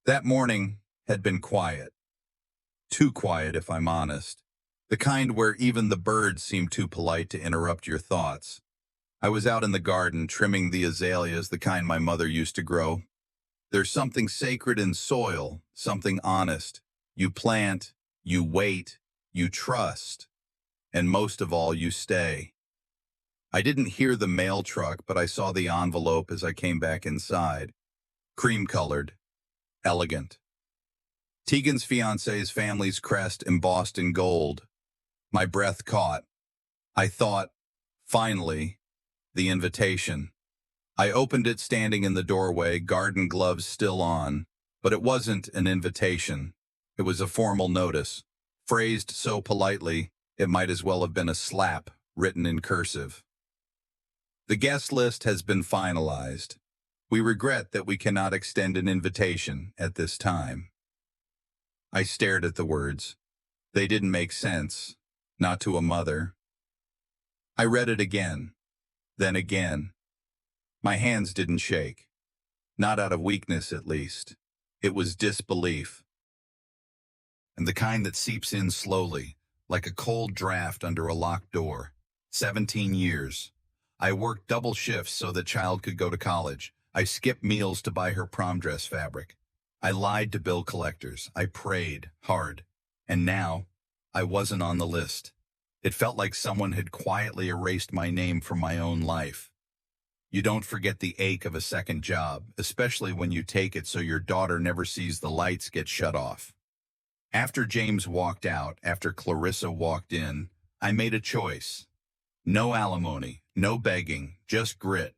That morning had been quiet. Too quiet, if I'm honest. The kind where even the birds seem too polite to interrupt your thoughts. I was out in the garden trimming the azaleas, the kind my mother used to grow. There's something sacred in soil, something honest. You plant, you wait, you trust, and most of all, you stay. I didn't hear the mail truck, but I saw the envelope as I came back inside. Cream-colored, elegant. Tegan's fiancé's family's crest embossed in gold. My breath caught. I thought, finally, the invitation. I opened it standing in the doorway, garden gloves still on, but it wasn't an invitation. It was a formal notice, phrased so politely it might as well have been a slap written in cursive. The guest list has been finalized. We regret that we cannot extend an invitation at this time. I stared at the words. They didn't make sense, not to a mother. I read it again, then again. My hands didn't shake. Not out of weakness, at least. It was disbelief. And the kind that seeps in slowly, like a cold draft under a locked door. 17 years. I worked double shifts so the child could go to college. I skipped meals to buy her prom dress fabric. I lied to bill collectors. I prayed hard. And now, I wasn't on the list. It felt like someone had quietly erased my name from my own life. You don't forget the ache of a second job, especially when you take it so your daughter never sees the lights get shut off. After James walked out, after Clarissa walked in, I made a choice. No alimony, no begging, just grit.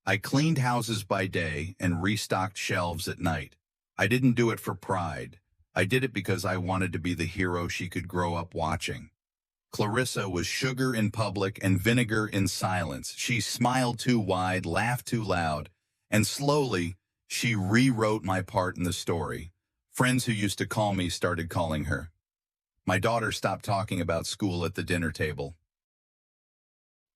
I cleaned houses by day and restocked shelves at night. I didn't do it for pride. I did it because I wanted to be the hero she could grow up watching. Clarissa was sugar in public and vinegar in silence. She smiled too wide, laughed too loud, and slowly, she rewrote my part in the story. Friends who used to call me started calling her. My daughter stopped talking about school at the dinner table.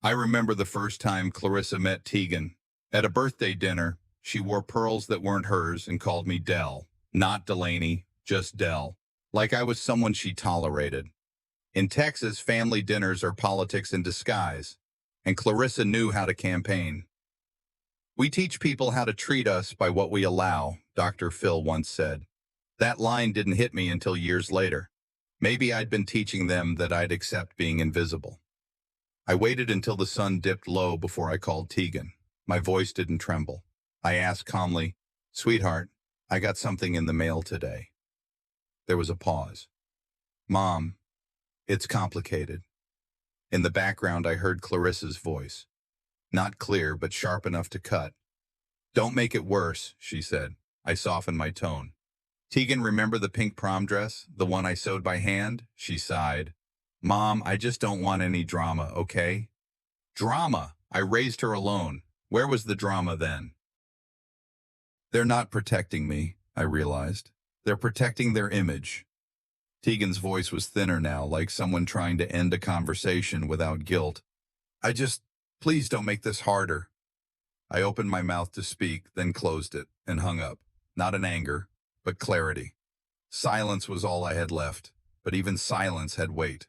I remember the first time Clarissa met Tegan. At a birthday dinner, she wore pearls that weren't hers and called me Dell. Not Delaney, just Dell. Like I was someone she tolerated. In Texas, family dinners are politics in disguise, and Clarissa knew how to campaign. We teach people how to treat us by what we allow, Dr. Phil once said. That line didn't hit me until years later. Maybe I'd been teaching them that I'd accept being invisible. I waited until the sun dipped low before I called Tegan. My voice didn't tremble. I asked calmly, "Sweetheart, I got something in the mail today." There was a pause. "Mom, it's complicated." In the background, I heard Clarissa's voice. Not clear, but sharp enough to cut. "Don't make it worse," she said. I softened my tone. "Tegan, remember the pink prom dress? The one I sewed by hand?" She sighed. "Mom, I just don't want any drama, okay?" Drama! I raised her alone. Where was the drama then? They're not protecting me, I realized. They're protecting their image. Tegan's voice was thinner now, like someone trying to end a conversation without guilt. Please don't make this harder." I opened my mouth to speak, then closed it, and hung up. Not in anger, but clarity. Silence was all I had left, but even silence had weight.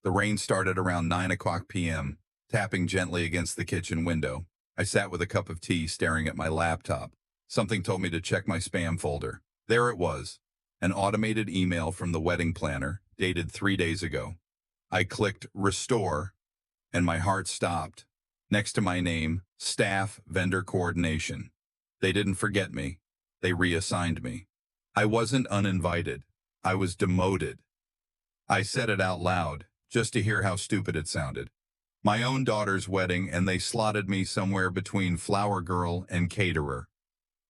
The rain started around 9 p.m., tapping gently against the kitchen window. I sat with a cup of tea, staring at my laptop. Something told me to check my spam folder. There it was, an automated email from the wedding planner, dated 3 days ago. I clicked Restore, and my heart stopped. Next to my name, Staff Vendor Coordination. They didn't forget me. They reassigned me. I wasn't uninvited. I was demoted. I said it out loud, just to hear how stupid it sounded. My own daughter's wedding, and they slotted me somewhere between flower girl and caterer.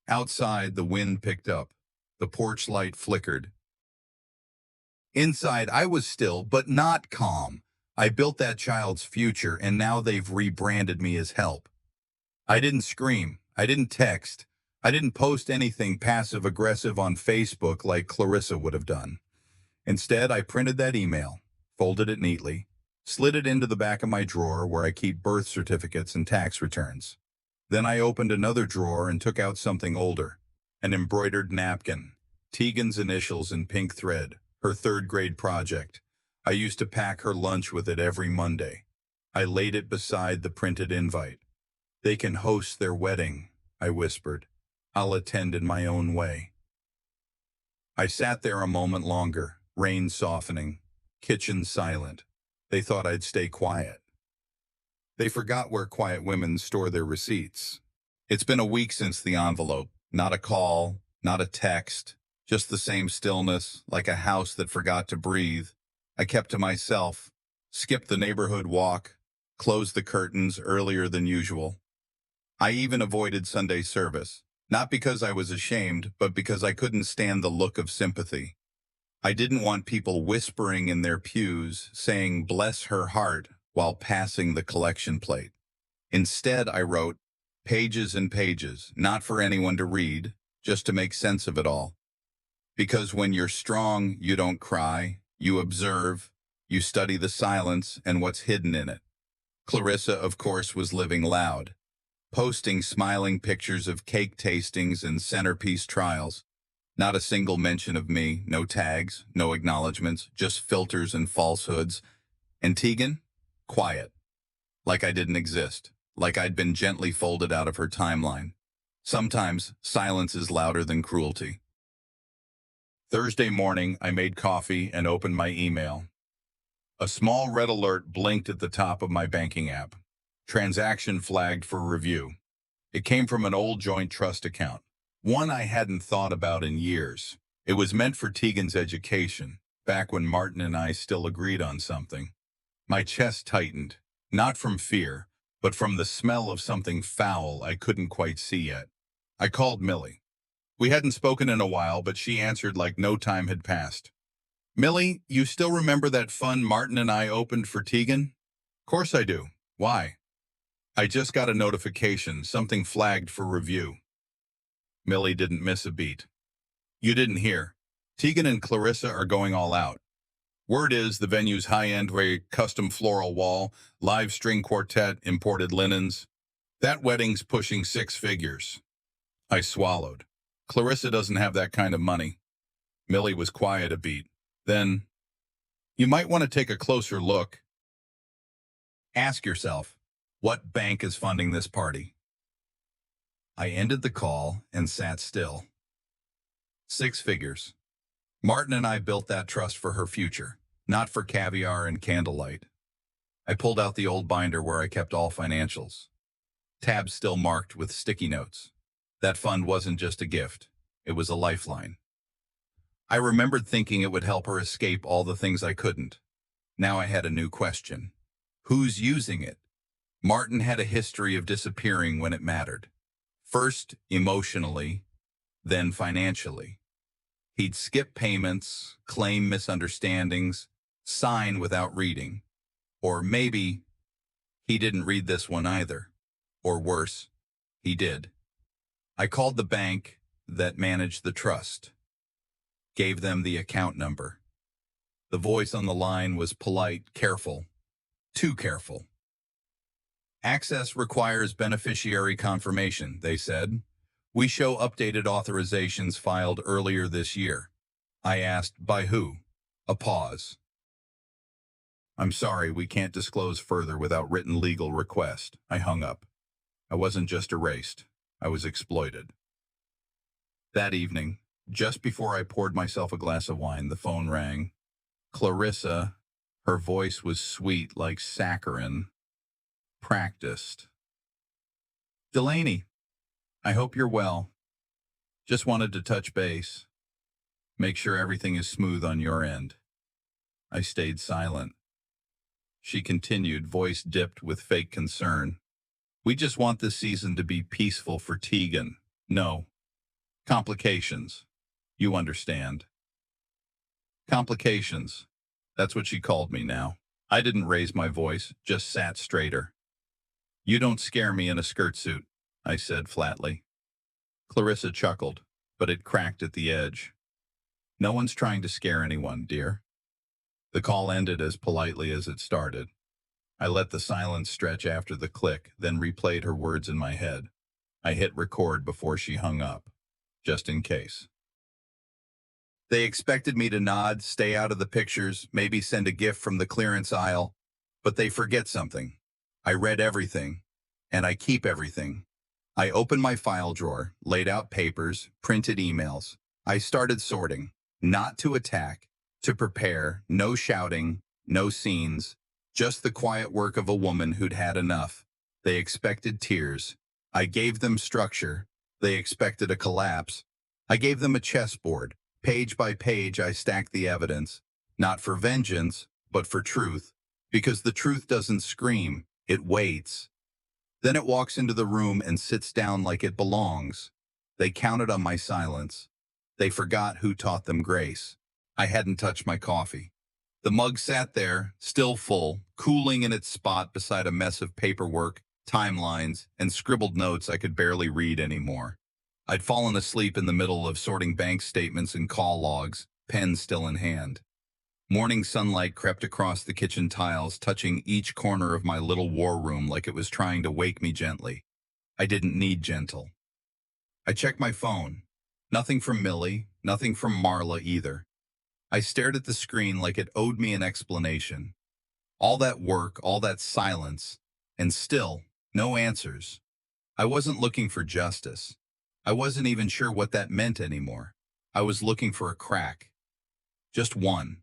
Outside, the wind picked up. The porch light flickered. Inside, I was still, but not calm. I built that child's future, and now they've rebranded me as help. I didn't scream. I didn't text. I didn't post anything passive-aggressive on Facebook like Clarissa would have done. Instead, I printed that email, folded it neatly, slid it into the back of my drawer where I keep birth certificates and tax returns. Then I opened another drawer and took out something older, An embroidered napkin, Tegan's initials in pink thread, her third-grade project. I used to pack her lunch with it every Monday. I laid it beside the printed invite. "They can host their wedding," I whispered. "I'll attend in my own way." I sat there a moment longer, rain softening, kitchen silent. They thought I'd stay quiet. They forgot where quiet women store their receipts. It's been a week since the envelope. Not a call, not a text, just the same stillness, like a house that forgot to breathe. I kept to myself, skipped the neighborhood walk, closed the curtains earlier than usual. I even avoided Sunday service, not because I was ashamed, but because I couldn't stand the look of sympathy. I didn't want people whispering in their pews, saying "bless her heart" while passing the collection plate. Instead, I wrote pages and pages, not for anyone to read, just to make sense of it all. Because when you're strong, you don't cry, you observe, you study the silence and what's hidden in it. Clarissa, of course, was living loud, posting smiling pictures of cake tastings and centerpiece trials. Not a single mention of me, no tags, no acknowledgments, just filters and falsehoods. And Tegan? Quiet. Like I didn't exist. Like I'd been gently folded out of her timeline. Sometimes silence is louder than cruelty. Thursday morning, I made coffee and opened my email. A small red alert blinked at the top of my banking app. Transaction flagged for review. It came from an old joint trust account, one I hadn't thought about in years. It was meant for Tegan's education, back when Martin and I still agreed on something. My chest tightened, not from fear, but from the smell of something foul I couldn't quite see yet. I called Millie. We hadn't spoken in a while, but she answered like no time had passed. "Millie, you still remember that fund Martin and I opened for Tegan?" "Course I do. Why?" "I just got a notification, something flagged for review." Millie didn't miss a beat. "You didn't hear. Tegan and Clarissa are going all out. Word is the venue's high-end, very custom floral wall, live string quartet, imported linens. That wedding's pushing 6 figures." I swallowed. Clarissa doesn't have that kind of money. Millie was quiet a beat. Then, "You might want to take a closer look. Ask yourself, what bank is funding this party?" I ended the call and sat still. 6 figures. Martin and I built that trust for her future, not for caviar and candlelight. I pulled out the old binder where I kept all financials. Tabs still marked with sticky notes. That fund wasn't just a gift. It was a lifeline. I remembered thinking it would help her escape all the things I couldn't. Now I had a new question. Who's using it? Martin had a history of disappearing when it mattered. First emotionally, then financially. He'd skip payments, claim misunderstandings, sign without reading. Or maybe he didn't read this one either. Or worse, he did. I called the bank that managed the trust. Gave them the account number. The voice on the line was polite, careful. Too careful. "Access requires beneficiary confirmation," they said. "We show updated authorizations filed earlier this year." I asked, "By who?" A pause. "I'm sorry, we can't disclose further without written legal request." I hung up. I wasn't just erased. I was exploited. That evening, just before I poured myself a glass of wine, the phone rang. Clarissa, her voice was sweet like saccharin, practiced. "Delaney, I hope you're well. Just wanted to touch base. Make sure everything is smooth on your end." I stayed silent. She continued, voice dipped with fake concern. "We just want this season to be peaceful for Tegan. No complications. You understand." Complications. That's what she called me now. I didn't raise my voice, just sat straighter. "You don't scare me in a skirt suit," I said flatly. Clarissa chuckled, but it cracked at the edge. "No one's trying to scare anyone, dear." The call ended as politely as it started. I let the silence stretch after the click, then replayed her words in my head. I hit record before she hung up. just in case. They expected me to nod, stay out of the pictures, maybe send a gift from the clearance aisle, but they forget something. I read everything, and I keep everything. I opened my file drawer, laid out papers, printed emails. I started sorting, not to attack, to prepare, no shouting, no scenes, just the quiet work of a woman who'd had enough. They expected tears. I gave them structure. They expected a collapse. I gave them a chessboard. Page by page, I stacked the evidence, not for vengeance, but for truth, because the truth doesn't scream, it waits. Then it walks into the room and sits down like it belongs. They counted on my silence. They forgot who taught them grace. I hadn't touched my coffee. The mug sat there, still full, cooling in its spot beside a mess of paperwork, timelines, and scribbled notes I could barely read anymore. I'd fallen asleep in the middle of sorting bank statements and call logs, pen still in hand. Morning sunlight crept across the kitchen tiles, touching each corner of my little war room like it was trying to wake me gently. I didn't need gentle. I checked my phone. Nothing from Millie, nothing from Marla either. I stared at the screen like it owed me an explanation. All that work, all that silence, and still, no answers. I wasn't looking for justice. I wasn't even sure what that meant anymore. I was looking for a crack. Just one.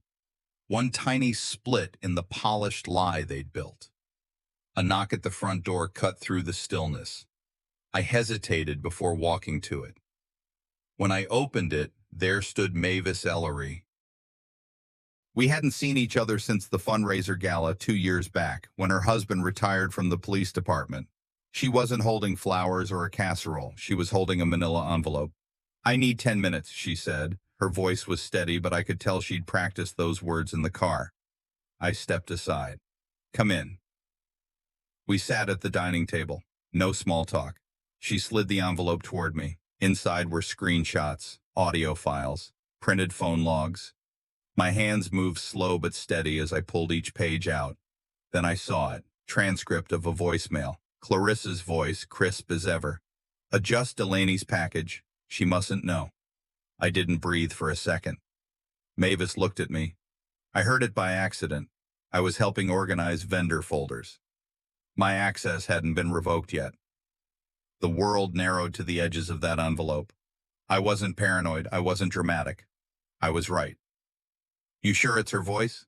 One tiny split in the polished lie they'd built. A knock at the front door cut through the stillness. I hesitated before walking to it. When I opened it, there stood Mavis Ellery. We hadn't seen each other since the fundraiser gala 2 years back, when her husband retired from the police department. She wasn't holding flowers or a casserole. She was holding a manila envelope. "I need 10 minutes, she said. Her voice was steady, but I could tell she'd practiced those words in the car. I stepped aside. "Come in." We sat at the dining table. No small talk. She slid the envelope toward me. Inside were screenshots, audio files, printed phone logs. My hands moved slow but steady as I pulled each page out. Then I saw it. Transcript of a voicemail. Clarissa's voice, crisp as ever. "Adjust Delaney's package. She mustn't know." I didn't breathe for a second. Mavis looked at me. I heard it by accident. I was helping organize vendor folders. My access hadn't been revoked yet. The world narrowed to the edges of that envelope. I wasn't paranoid. I wasn't dramatic. I was right. "You sure it's her voice?"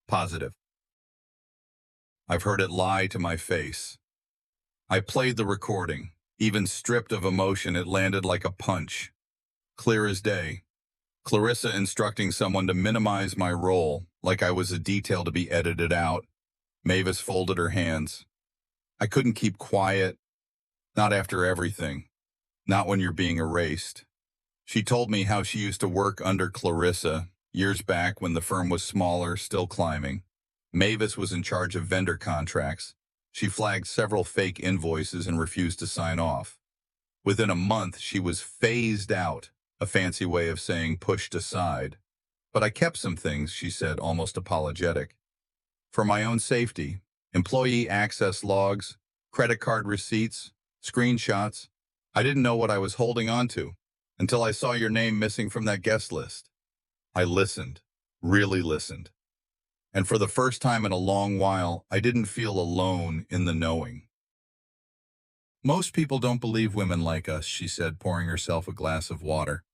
"Positive." I've heard it lie to my face. I played the recording. Even stripped of emotion, it landed like a punch. Clear as day. Clarissa instructing someone to minimize my role, like I was a detail to be edited out. Mavis folded her hands. I couldn't keep quiet. Not after everything. Not when you're being erased. She told me how she used to work under Clarissa, years back when the firm was smaller, still climbing. Mavis was in charge of vendor contracts. She flagged several fake invoices and refused to sign off. Within a month, she was phased out, a fancy way of saying pushed aside. But I kept some things, she said, almost apologetic. For my own safety, employee access logs, credit card receipts, screenshots. I didn't know what I was holding on to until I saw your name missing from that guest list. I listened, really listened. And for the first time in a long while, I didn't feel alone in the knowing. "Most people don't believe women like us," she said, pouring herself a glass of water.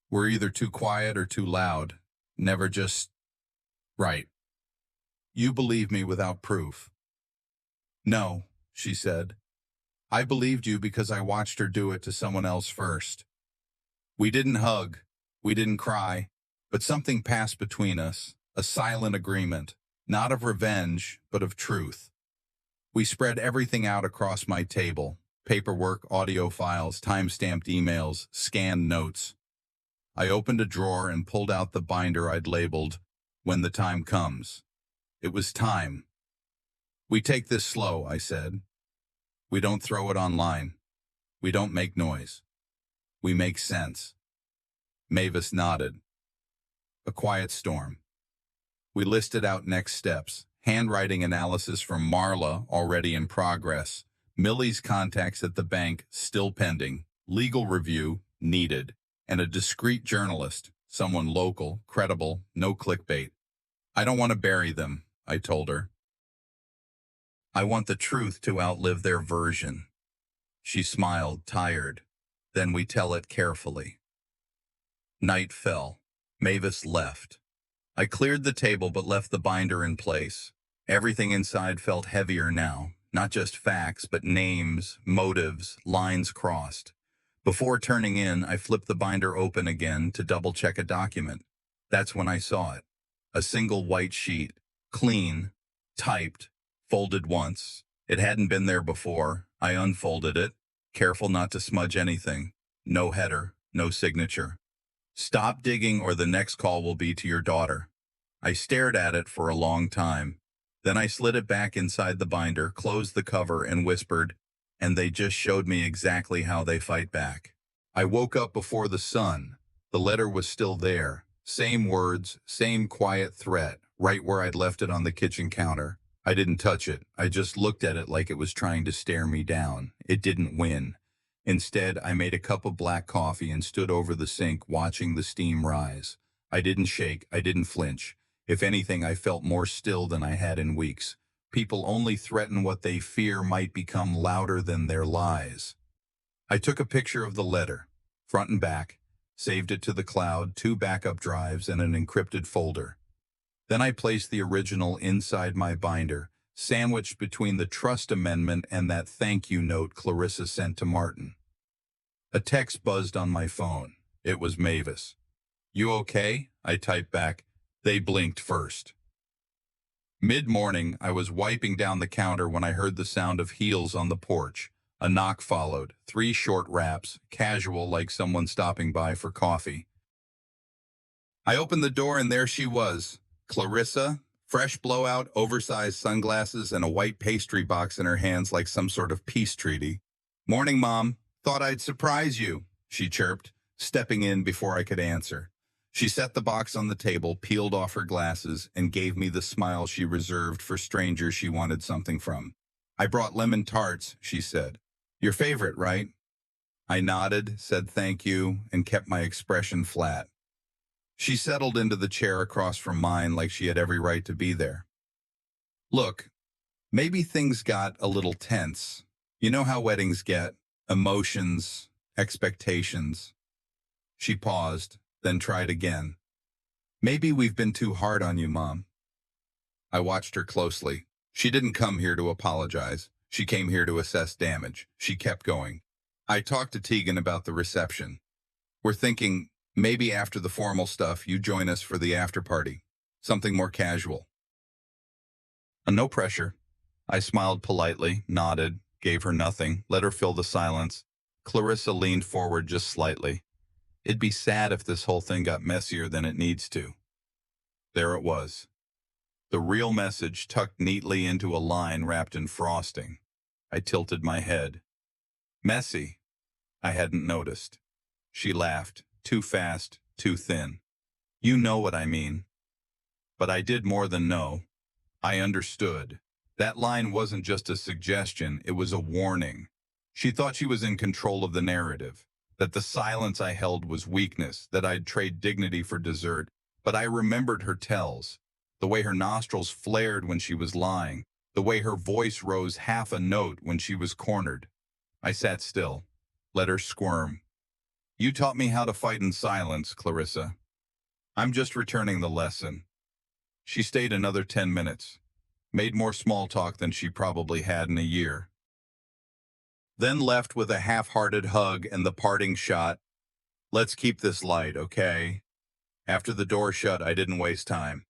"We're either too quiet or too loud, never just right. You believe me without proof." "No," she said. "I believed you because I watched her do it to someone else first. We didn't hug, we didn't cry, but something passed between us, a silent agreement, not of revenge, but of truth. We spread everything out across my table, paperwork, audio files, time-stamped emails, scanned notes. I opened a drawer and pulled out the binder I'd labeled, 'When the time comes.' It was time. We take this slow," I said. "We don't throw it online. We don't make noise. We make sense." Mavis nodded. A quiet storm. We listed out next steps. Handwriting analysis from Marla, already in progress. Millie's contacts at the bank, still pending. Legal review, needed. and a discreet journalist, someone local, credible, no clickbait. I don't want to bury them, I told her. I want the truth to outlive their version. She smiled, tired. Then we tell it carefully. Night fell. Mavis left. I cleared the table but left the binder in place. Everything inside felt heavier now, not just facts, but names, motives, lines crossed. Before turning in, I flipped the binder open again to double-check a document. That's when I saw it. A single white sheet, clean, typed, folded once. It hadn't been there before. I unfolded it, careful not to smudge anything. No header, no signature. Stop digging or the next call will be to your daughter. I stared at it for a long time. Then I slid it back inside the binder, closed the cover, and whispered, and they just showed me exactly how they fight back. I woke up before the sun. The letter was still there. Same words, same quiet threat, right where I'd left it on the kitchen counter. I didn't touch it. I just looked at it like it was trying to stare me down. It didn't win. Instead, I made a cup of black coffee and stood over the sink watching the steam rise. I didn't shake. I didn't flinch. If anything, I felt more still than I had in weeks. People only threaten what they fear might become louder than their lies. I took a picture of the letter, front and back, saved it to the cloud, 2 backup drives, and an encrypted folder. Then I placed the original inside my binder, sandwiched between the trust amendment and that thank you note Clarissa sent to Martin. A text buzzed on my phone. It was Mavis. "You okay?" I typed back. They blinked first. Mid-morning, I was wiping down the counter when I heard the sound of heels on the porch. A knock followed, 3 short raps, casual like someone stopping by for coffee. I opened the door and there she was, Clarissa, fresh blowout, oversized sunglasses, and a white pastry box in her hands like some sort of peace treaty. "Morning, Mom. Thought I'd surprise you," she chirped, stepping in before I could answer. She set the box on the table, peeled off her glasses, and gave me the smile she reserved for strangers she wanted something from. "I brought lemon tarts," she said. "Your favorite, right?" I nodded, said thank you, and kept my expression flat. She settled into the chair across from mine like she had every right to be there. "Look, maybe things got a little tense. You know how weddings get. Emotions, expectations." She paused, then tried again. "Maybe we've been too hard on you, Mom." I watched her closely. She didn't come here to apologize. She came here to assess damage. She kept going. "I talked to Tegan about the reception. We're thinking maybe after the formal stuff, you join us for the after party. Something more casual." No pressure. I smiled politely, nodded, gave her nothing, let her fill the silence. Clarissa leaned forward just slightly. "It'd be sad if this whole thing got messier than it needs to." There it was. The real message tucked neatly into a line wrapped in frosting. I tilted my head. "Messy?" I hadn't noticed. She laughed. "Too fast, too thin. You know what I mean." But I did more than know. I understood. That line wasn't just a suggestion, it was a warning. She thought she was in control of the narrative, that the silence I held was weakness, that I'd trade dignity for dessert. But I remembered her tells, the way her nostrils flared when she was lying, the way her voice rose half a note when she was cornered. I sat still, let her squirm. "You taught me how to fight in silence, Clarissa. I'm just returning the lesson." She stayed another 10 minutes, made more small talk than she probably had in a year. Then left with a half-hearted hug and the parting shot. "Let's keep this light, okay?" After the door shut, I didn't waste time.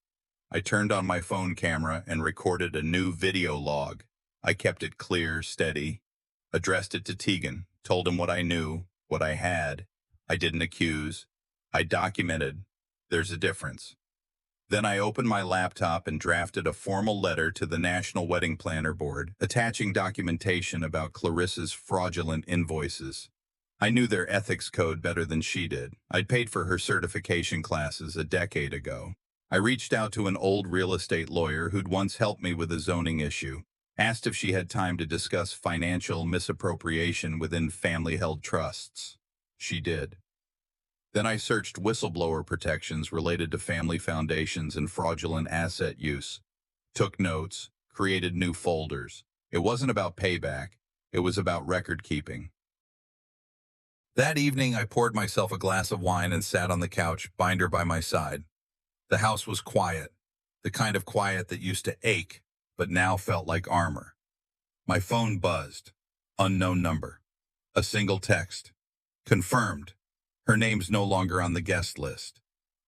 I turned on my phone camera and recorded a new video log. I kept it clear, steady, addressed it to Tegan, told him what I knew, what I had. I didn't accuse. I documented. There's a difference. Then I opened my laptop and drafted a formal letter to the National Wedding Planner Board, attaching documentation about Clarissa's fraudulent invoices. I knew their ethics code better than she did. I'd paid for her certification classes a decade ago. I reached out to an old real estate lawyer who'd once helped me with a zoning issue, asked if she had time to discuss financial misappropriation within family-held trusts. She did. Then I searched whistleblower protections related to family foundations and fraudulent asset use, took notes, created new folders. It wasn't about payback. It was about record keeping. That evening, I poured myself a glass of wine and sat on the couch, binder by my side. The house was quiet, the kind of quiet that used to ache, but now felt like armor. My phone buzzed. Unknown number. A single text. Confirmed. Her name's no longer on the guest list.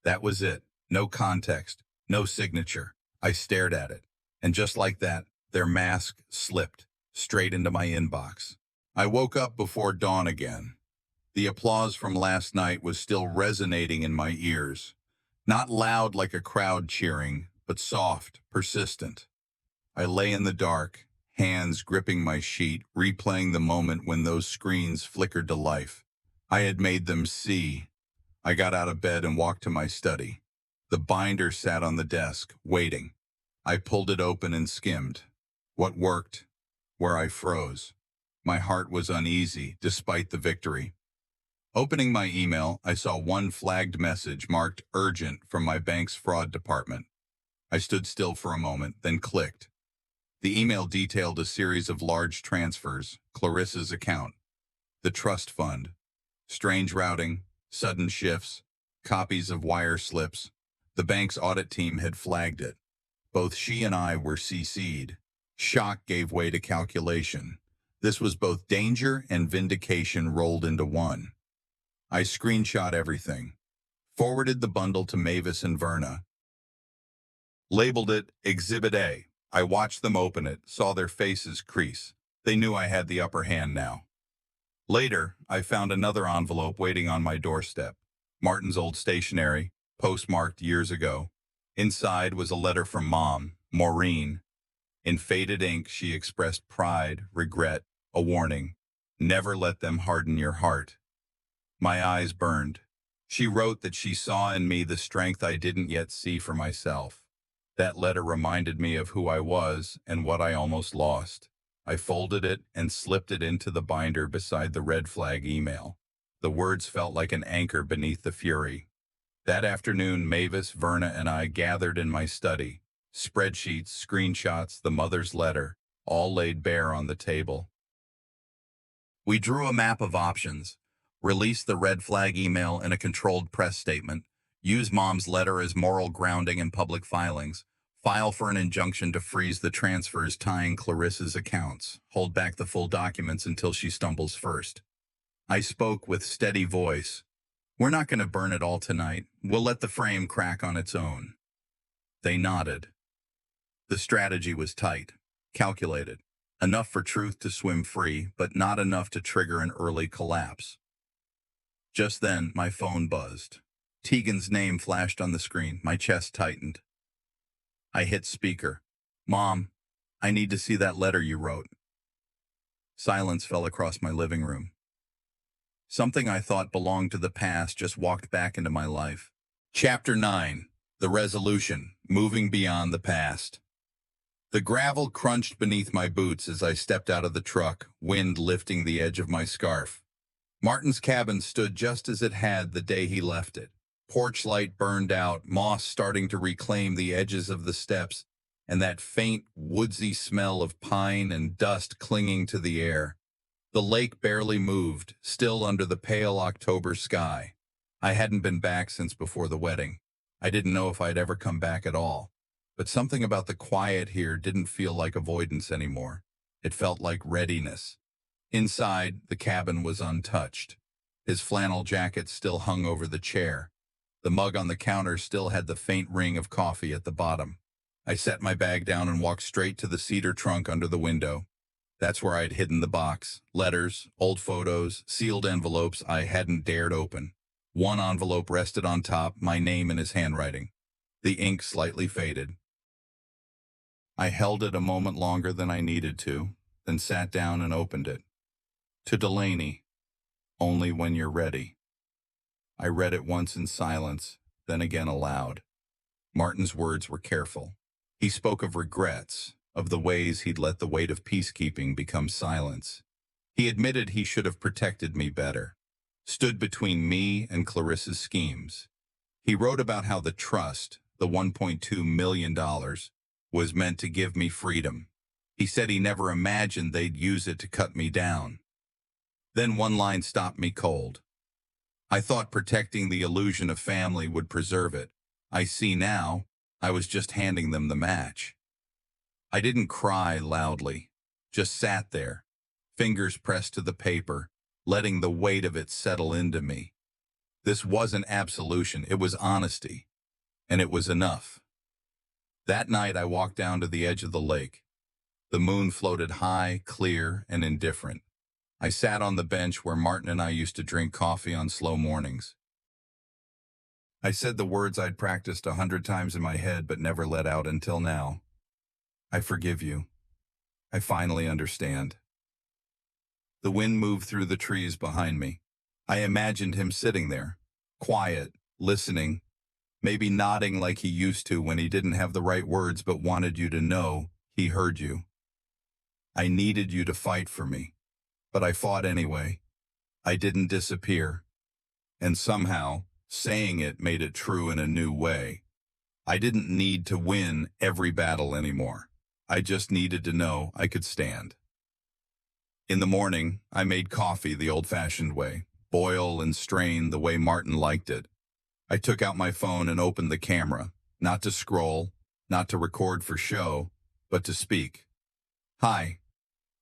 That was it. No context. No signature. I stared at it. And just like that, their mask slipped straight into my inbox. I woke up before dawn again. The applause from last night was still resonating in my ears. Not loud like a crowd cheering, but soft, persistent. I lay in the dark, hands gripping my sheet, replaying the moment when those screens flickered to life. I had made them see. I got out of bed and walked to my study. The binder sat on the desk, waiting. I pulled it open and skimmed. What worked? Where I froze. My heart was uneasy, despite the victory. Opening my email, I saw one flagged message marked urgent from my bank's fraud department. I stood still for a moment, then clicked. The email detailed a series of large transfers, Clarissa's account, the trust fund, strange routing, sudden shifts, copies of wire slips. The bank's audit team had flagged it. Both she and I were CC'd. Shock gave way to calculation. This was both danger and vindication rolled into one. I screenshot everything, forwarded the bundle to Mavis and Verna, labeled it Exhibit A. I watched them open it, saw their faces crease. They knew I had the upper hand now. Later, I found another envelope waiting on my doorstep. Martin's old stationery, postmarked years ago. Inside was a letter from Mom, Maureen. In faded ink, she expressed pride, regret, a warning. Never let them harden your heart. My eyes burned. She wrote that she saw in me the strength I didn't yet see for myself. That letter reminded me of who I was and what I almost lost. I folded it and slipped it into the binder beside the red flag email. The words felt like an anchor beneath the fury. That afternoon, Mavis, Verna, and I gathered in my study. Spreadsheets, screenshots, the mother's letter, all laid bare on the table. We drew a map of options. Release the red flag email in a controlled press statement, use Mom's letter as moral grounding in public filings, file for an injunction to freeze the transfers tying Clarissa's accounts, hold back the full documents until she stumbles first. I spoke with steady voice. We're not going to burn it all tonight. We'll let the frame crack on its own. They nodded. The strategy was tight, calculated, enough for truth to swim free, but not enough to trigger an early collapse. Just then, my phone buzzed. Tegan's name flashed on the screen. My chest tightened. I hit speaker. Mom, I need to see that letter you wrote. Silence fell across my living room. Something I thought belonged to the past just walked back into my life. Chapter 9. The Resolution. Moving Beyond the Past. The gravel crunched beneath my boots as I stepped out of the truck, wind lifting the edge of my scarf. Martin's cabin stood just as it had the day he left it. Porch light burned out, moss starting to reclaim the edges of the steps, and that faint, woodsy smell of pine and dust clinging to the air. The lake barely moved, still under the pale October sky. I hadn't been back since before the wedding. I didn't know if I'd ever come back at all. But something about the quiet here didn't feel like avoidance anymore. It felt like readiness. Inside, the cabin was untouched. His flannel jacket still hung over the chair. The mug on the counter still had the faint ring of coffee at the bottom. I set my bag down and walked straight to the cedar trunk under the window. That's where I'd hidden the box. Letters, old photos, sealed envelopes I hadn't dared open. One envelope rested on top, my name in his handwriting. The ink slightly faded. I held it a moment longer than I needed to, then sat down and opened it. To Delaney, only when you're ready. I read it once in silence, then again aloud. Martin's words were careful. He spoke of regrets, of the ways he'd let the weight of peacekeeping become silence. He admitted he should have protected me better. stood between me and Clarissa's schemes. He wrote about how the trust, the $1.2 million, was meant to give me freedom. He said he never imagined they'd use it to cut me down. Then one line stopped me cold. I thought protecting the illusion of family would preserve it. I see now, I was just handing them the match. I didn't cry loudly, just sat there, fingers pressed to the paper, letting the weight of it settle into me. This wasn't absolution, it was honesty, and it was enough. That night I walked down to the edge of the lake. The moon floated high, clear, and indifferent. I sat on the bench where Martin and I used to drink coffee on slow mornings. I said the words I'd practiced 100 times in my head but never let out until now. I forgive you. I finally understand. The wind moved through the trees behind me. I imagined him sitting there, quiet, listening, maybe nodding like he used to when he didn't have the right words but wanted you to know he heard you. I needed you to fight for me, but I fought anyway. I didn't disappear. And somehow, saying it made it true in a new way. I didn't need to win every battle anymore. I just needed to know I could stand. In the morning, I made coffee the old-fashioned way, boil and strain the way Martin liked it. I took out my phone and opened the camera, not to scroll, not to record for show, but to speak. Hi,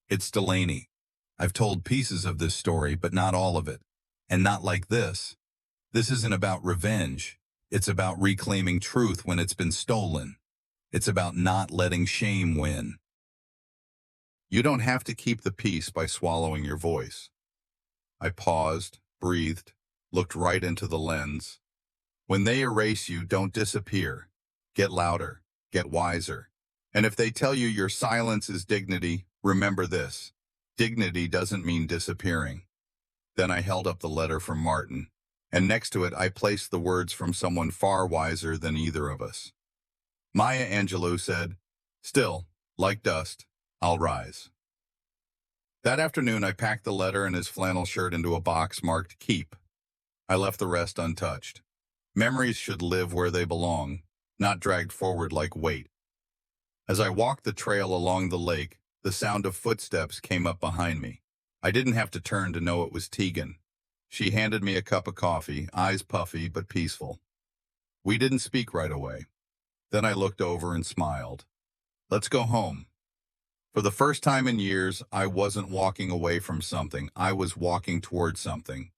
it's Delaney. I've told pieces of this story, but not all of it. And not like this. This isn't about revenge. It's about reclaiming truth when it's been stolen. It's about not letting shame win. You don't have to keep the peace by swallowing your voice. I paused, breathed, looked right into the lens. When they erase you, don't disappear. Get louder, get wiser. And if they tell you your silence is dignity, remember this. Dignity doesn't mean disappearing. Then I held up the letter from Martin, and next to it I placed the words from someone far wiser than either of us. Maya Angelou said, "Still, like dust, I'll rise." That afternoon I packed the letter and his flannel shirt into a box marked Keep. I left the rest untouched. Memories should live where they belong, not dragged forward like weight. As I walked the trail along the lake, the sound of footsteps came up behind me. I didn't have to turn to know it was Tegan. She handed me a cup of coffee, eyes puffy but peaceful. We didn't speak right away. Then I looked over and smiled. Let's go home. For the first time in years, I wasn't walking away from something. I was walking toward something.